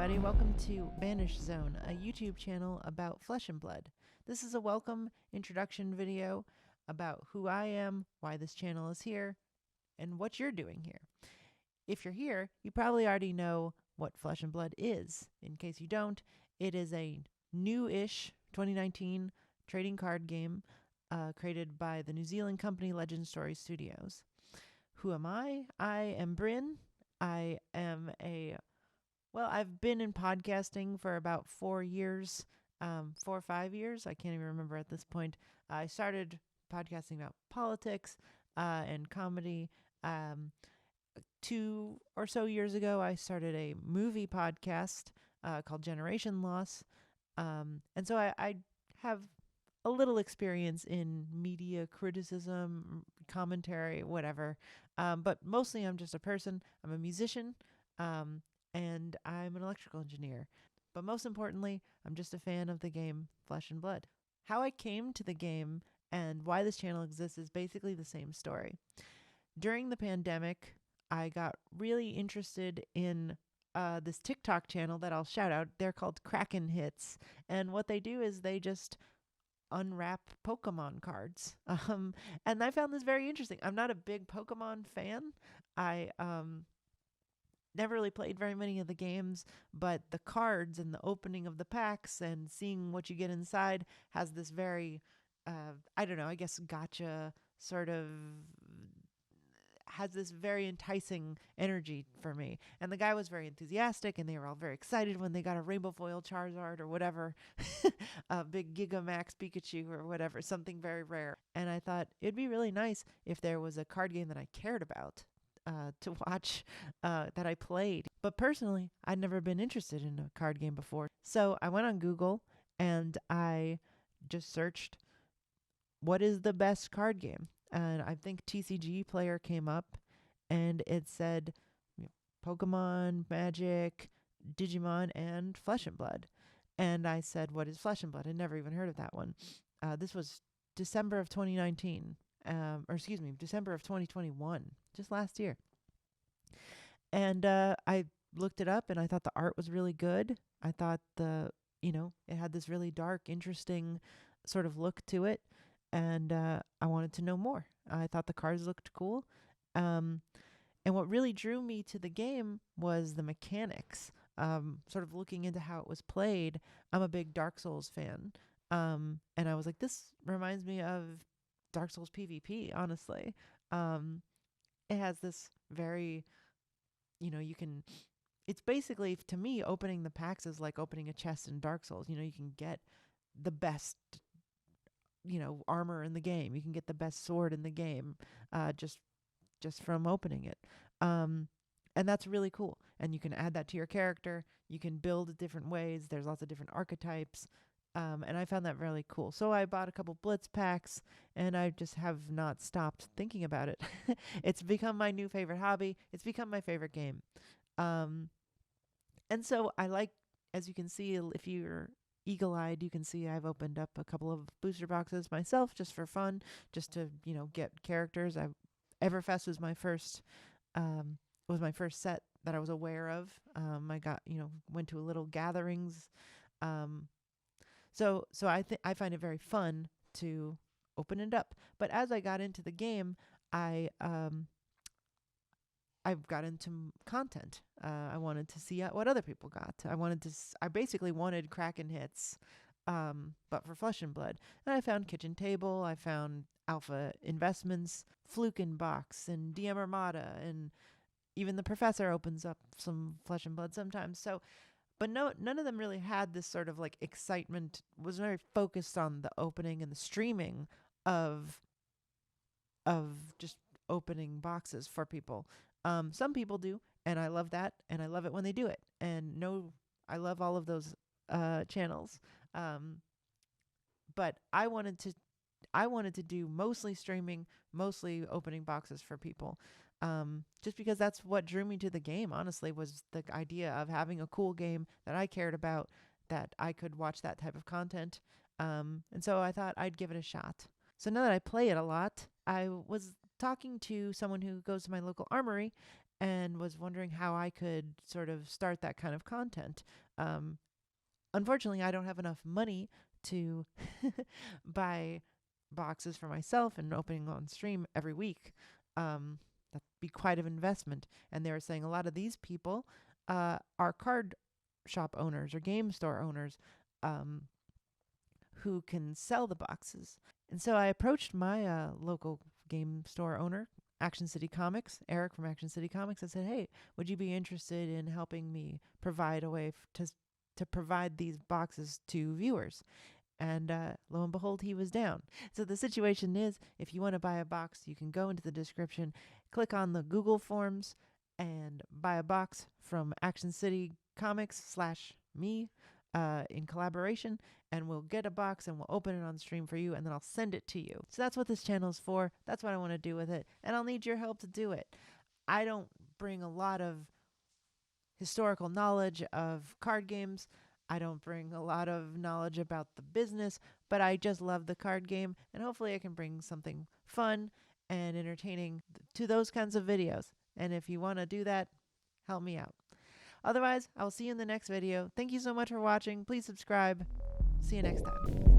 everybody. Welcome to Banish Zone, a YouTube channel about Flesh and Blood. This is a welcome introduction video about who I am, why this channel is here, and what you're doing here. If you're here, you probably already know what Flesh and Blood is. In case you don't, it is a new-ish 2019 trading card game created by the New Zealand company Legend Story Studios. Who am I? I am Bryn. I am I've been in podcasting for about 4 years, 4 or 5 years. I can't even remember at this point. I started podcasting about politics and comedy. 2 or so years ago, I started a movie podcast called Generation Loss. And so I have a little experience in media criticism, commentary, whatever. But mostly I'm just a person. I'm a musician. And I'm an electrical engineer. But most importantly, I'm just a fan of the game Flesh and Blood. How I came to the game and why this channel exists is basically the same story. During the pandemic, I got really interested in this TikTok channel that I'll shout out. They're called Breakin Hits. And what they do is they just unwrap Pokemon cards. And I found this very interesting. I'm not a big Pokemon fan. I never really played very many of the games, but the cards and the opening of the packs and seeing what you get inside has this very, I don't know, I guess gotcha sort of has this very enticing energy for me. And the guy was very enthusiastic, and they were all very excited when they got a rainbow foil Charizard or whatever, a big Gigamax Pikachu or whatever, something very rare. And I thought it'd be really nice if there was a card game that I cared about to watch that I played. But personally, I'd never been interested in a card game before. So I went on Google and I just searched, what is the best card game? And I think TCG Player came up and it said Pokemon, Magic, Digimon, and Flesh and Blood. And I said, what is Flesh and Blood? I'd never even heard of that one. This was December of 2019. December of 2021, just last year. And I looked it up and I thought the art was really good. I thought it had this really dark, interesting sort of look to it. And I wanted to know more. I thought the cards looked cool. And what really drew me to the game was the mechanics. Sort of looking into how it was played. I'm a big Dark Souls fan. And I was like, this reminds me of Dark Souls PvP, honestly. It has this very, it's basically, to me, opening the packs is like opening a chest in Dark Souls. You can get the best, armor in the game. You can get the best sword in the game just from opening it. And that's really cool. And you can add that to your character. You can build it different ways. There's lots of different archetypes. And I found that really cool. So I bought a couple Blitz packs, and I just have not stopped thinking about it. It's become my new favorite hobby. It's become my favorite game. And so I like, as you can see, if you're eagle-eyed, you can see I've opened up a couple of booster boxes myself just for fun, just to, get characters. Everfest was my first set that I was aware of. I got, went to a little gatherings. So I find it very fun to open it up. But as I got into the game, I got into content. I wanted to see what other people got. I basically wanted Kraken hits, but for Flesh and Blood. And I found Kitchen Table. I found Alpha Investments, Fluke in Box, and DM Armada, and even the Professor opens up some Flesh and Blood sometimes. So. But none of them really had this sort of like excitement, was very focused on the opening and the streaming of just opening boxes for people. Some people do, and I love that, and I love it when they do it. And I love all of those channels. But I wanted to do mostly streaming, mostly opening boxes for people. Just because that's what drew me to the game, honestly, was the idea of having a cool game that I cared about, that I could watch that type of content. And so I thought I'd give it a shot. So now that I play it a lot, I was talking to someone who goes to my local armory, and was wondering how I could sort of start that kind of content. Um, Unfortunately, I don't have enough money to buy boxes for myself and opening on stream every week. That'd be quite an investment. And they were saying a lot of these people are card shop owners or game store owners um, who can sell the boxes. And so I approached my local game store owner, Action City Comics, Eric from Action City Comics. I said, "Hey, would you be interested in helping me provide a way to provide these boxes to viewers?" And lo and behold, he was down. So the situation is, if you want to buy a box, you can go into the description, click on the Google Forms, and buy a box from Action City Comics slash me in collaboration, and we'll get a box and we'll open it on stream for you, and then I'll send it to you. So that's what this channel is for. That's what I want to do with it, and I'll need your help to do it. I don't bring a lot of historical knowledge of card games. I don't bring a lot of knowledge about the business, but I just love the card game, and hopefully I can bring something fun and entertaining to those kinds of videos. And if you want to do that, help me out. Otherwise, I'll see you in the next video. Thank you so much for watching. Please subscribe. See you next time.